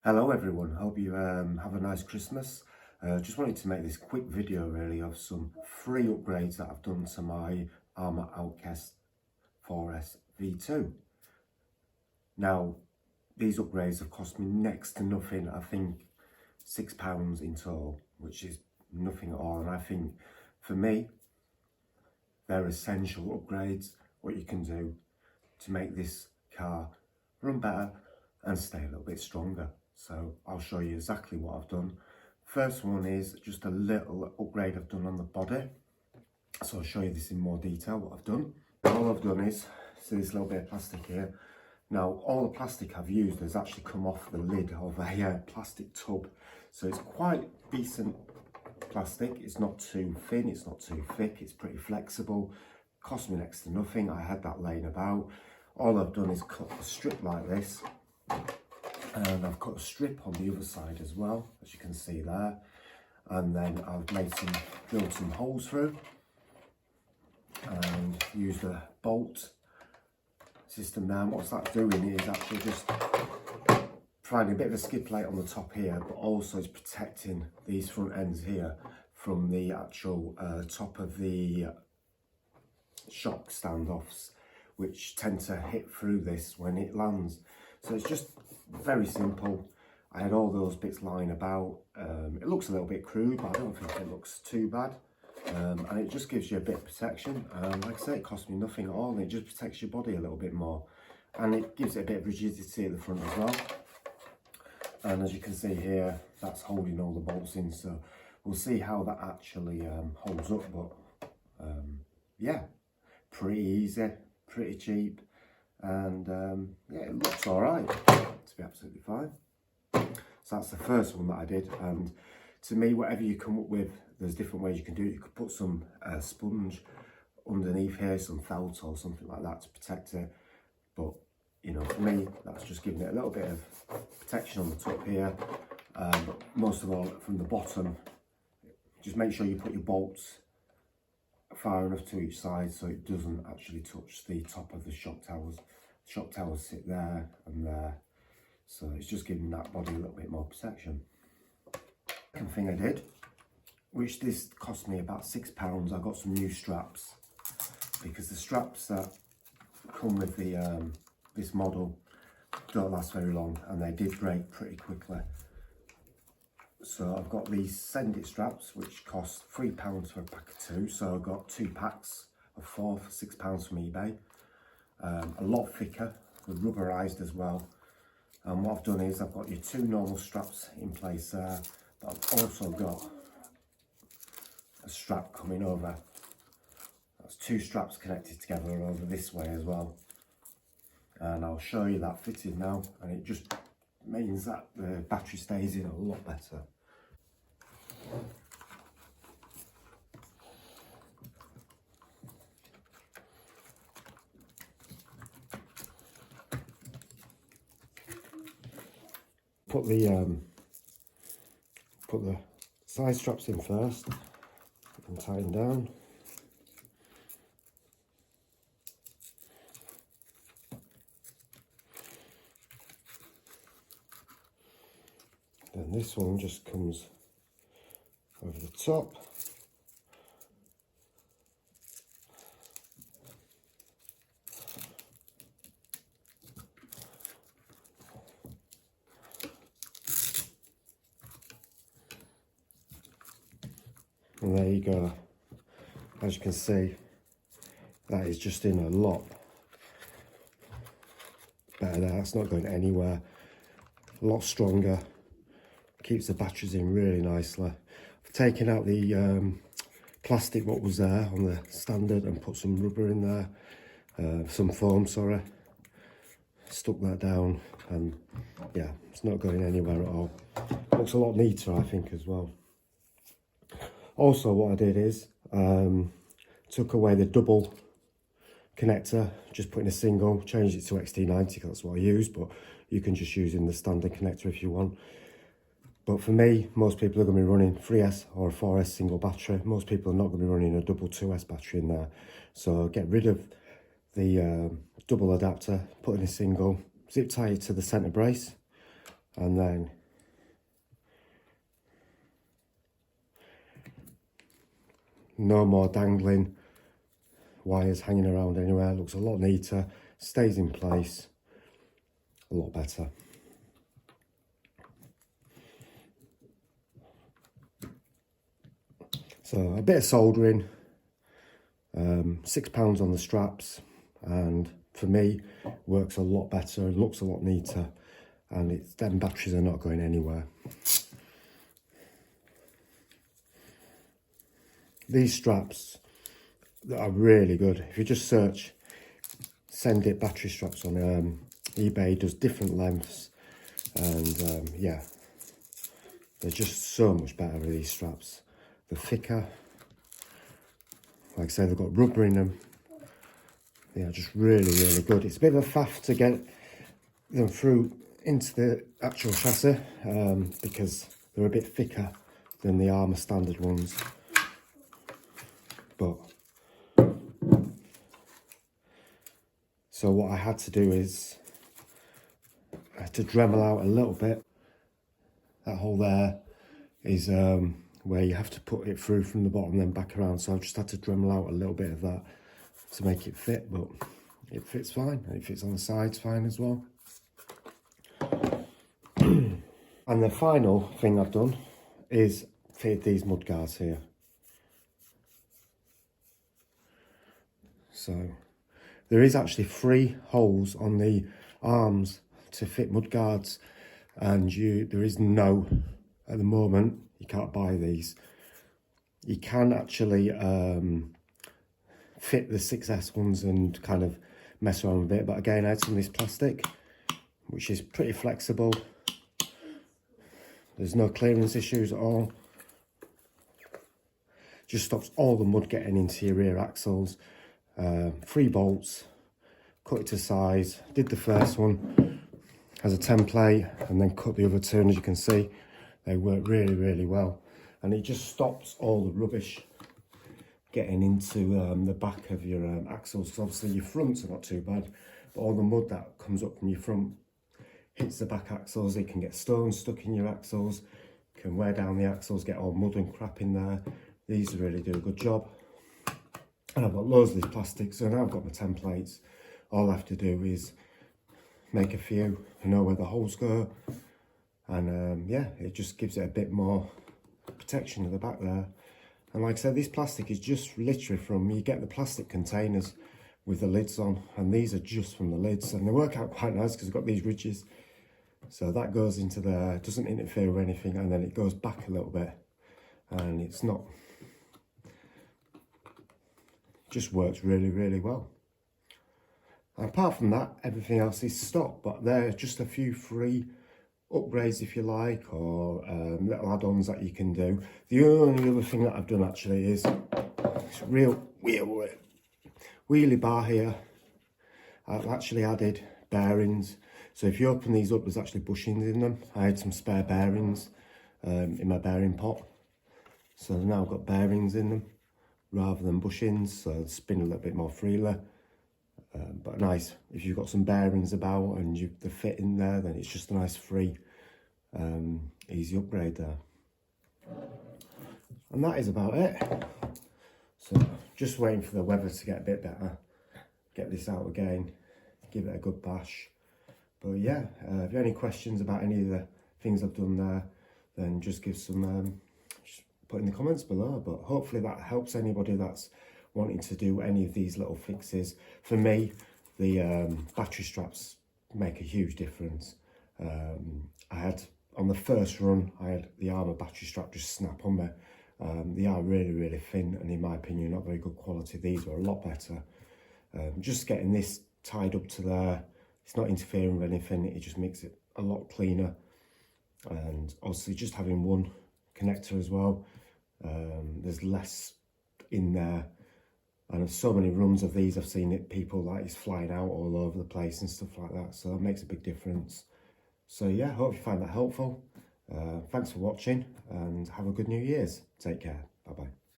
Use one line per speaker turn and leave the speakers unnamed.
Hello everyone, hope you have a nice Christmas. Just wanted to make this quick video really of some free upgrades that I've done to my Arrma Outcast 4S V2. Now, these upgrades have cost me next to nothing. I think £6 in total, which is nothing at all. And I think for me, they're essential upgrades, what you can do to make this car run better and stay a little bit stronger. So I'll show you exactly what I've done. First one is just a little upgrade I've done on the body. So I'll show you this in more detail, what I've done. All I've done is, see this little bit of plastic here. Now, all the plastic I've used has actually come off the lid of a plastic tub. So it's quite decent plastic. It's not too thin, it's not too thick, it's pretty flexible. Cost me next to nothing. I had that laying about. All I've done is cut a strip like this. And I've cut a strip on the other side as well, as you can see there. And then I've drilled some holes through and used a bolt system there. And what's that doing is actually just providing a bit of a skid plate on the top here, but also it's protecting these front ends here from the actual top of the shock standoffs, which tend to hit through this when it lands. So it's just very simple. I had all those bits lying about. It looks a little bit crude, but I don't think it looks too bad. And it just gives you a bit of protection. Like I say, it cost me nothing at all, and it just protects your body a little bit more. And it gives it a bit of rigidity at the front as well. And as you can see here, that's holding all the bolts in. So we'll see how that actually holds up. But yeah, pretty easy, pretty cheap. And yeah, it looks all right, to be absolutely fine. So that's the first one that I did. And to me, whatever you come up with, there's different ways you can do it. You could put some sponge underneath here, some felt or something like that to protect it. But you know, for me, that's just giving it a little bit of protection on the top here. But most of all, from the bottom, just make sure you put your bolts far enough to each side so it doesn't actually touch the top of the shock towers. Shock towers sit there and there, so it's just giving that body a little bit more protection. Second thing I did, which this cost me about £6, I got some new straps, because the straps that come with the this model don't last very long and they did break pretty quickly. So I've got these Send It straps, which cost £3 for a pack of 2. So I've got 2 packs of 4 for £6 from eBay. A lot thicker, they're rubberized as well. And what I've done is I've got your 2 normal straps in place there, but I've also got a strap coming over. That's 2 straps connected together over this way as well. And I'll show you that fitted now, and it just means that the battery stays in a lot better. Put the side straps in first and tighten down. Then this one just comes over the top. And there you go. As you can see, that is just in a lot better there. It's not going anywhere. A lot stronger. Keeps the batteries in really nicely. I've taken out the plastic what was there on the standard and put some rubber in there, some foam, sorry. Stuck that down, and yeah, it's not going anywhere at all. Looks a lot neater, I think, as well. Also, what I did is took away the double connector, just put in a single, changed it to XT90 because that's what I use, but you can just use in the standard connector if you want. But for me, most people are going to be running 3S or a 4S single battery. Most people are not going to be running a double 2S battery in there. So get rid of the double adapter, put in a single, zip tie it to the centre brace, and then no more dangling wires hanging around anywhere. Looks a lot neater, stays in place a lot better. So a bit of soldering, £6 on the straps, and for me works a lot better and looks a lot neater, and them batteries are not going anywhere. These straps are really good. If you just search Send It battery straps on eBay, does different lengths, and yeah, they're just so much better with these straps. They're thicker, like I say, they've got rubber in them. They are just really, really good. It's a bit of a faff to get them through into the actual chassis because they're a bit thicker than the Arrma standard ones. But so what I had to do is I had to Dremel out a little bit. That hole there is where you have to put it through from the bottom then back around. So I've just had to Dremel out a little bit of that to make it fit, but it fits fine, and it fits on the sides fine as well. And the final thing I've done is fitted these mud guards here. So there is actually 3 holes on the arms to fit mud guards, and there is no, at the moment, you can't buy these. You can actually fit the 6S ones and kind of mess around with it, but again I had some of this plastic which is pretty flexible. There's no clearance issues at all. Just stops all the mud getting into your rear axles. 3 bolts, cut it to size, did the first one as a template and then cut the other 2, and as you can see they work really, really well, and it just stops all the rubbish getting into the back of your axles. So obviously your fronts are not too bad, but all the mud that comes up from your front hits the back axles. It can get stones stuck in your axles, can wear down the axles, get all mud and crap in there. These really do a good job. And I've got loads of these plastics, so now I've got my templates. All I have to do is make a few, I know where the holes go, and yeah, it just gives it a bit more protection at the back there. And like I said, this plastic is just literally from, you get the plastic containers with the lids on, and these are just from the lids, and they work out quite nice because I've got these ridges. So that goes into there, doesn't interfere with anything, and then it goes back a little bit, and it's not, just works really, really well. And apart from that, everything else is stock, but there are just a few free upgrades if you like, or little add-ons that you can do. The only other thing that I've done actually is this real wheelie bar here. I've actually added bearings, so if you open these up, there's actually bushings in them. I had some spare bearings in my bearing pot, so now I've got bearings in them rather than bushings, so they spin a little bit more freely. But nice, if you've got some bearings about and they fit in there, then it's just a nice free, easy upgrade there. And that is about it. So just waiting for the weather to get a bit better, get this out again, give it a good bash. But yeah, if you have any questions about any of the things I've done there, then just give some, just put in the comments below. But hopefully that helps anybody that's wanting to do any of these little fixes. For me, the battery straps make a huge difference. I had, on the first run, I had the Arrma battery strap just snap on there. They are really, really thin, and in my opinion, not very good quality. These were a lot better. Just getting this tied up to there, it's not interfering with anything, it just makes it a lot cleaner. And obviously just having one connector as well, there's less in there. And so many runs of these, I've seen it, people like it's flying out all over the place and stuff like that. So it makes a big difference. So yeah, hope you find that helpful. Thanks for watching, and have a good New Year's. Take care. Bye-bye.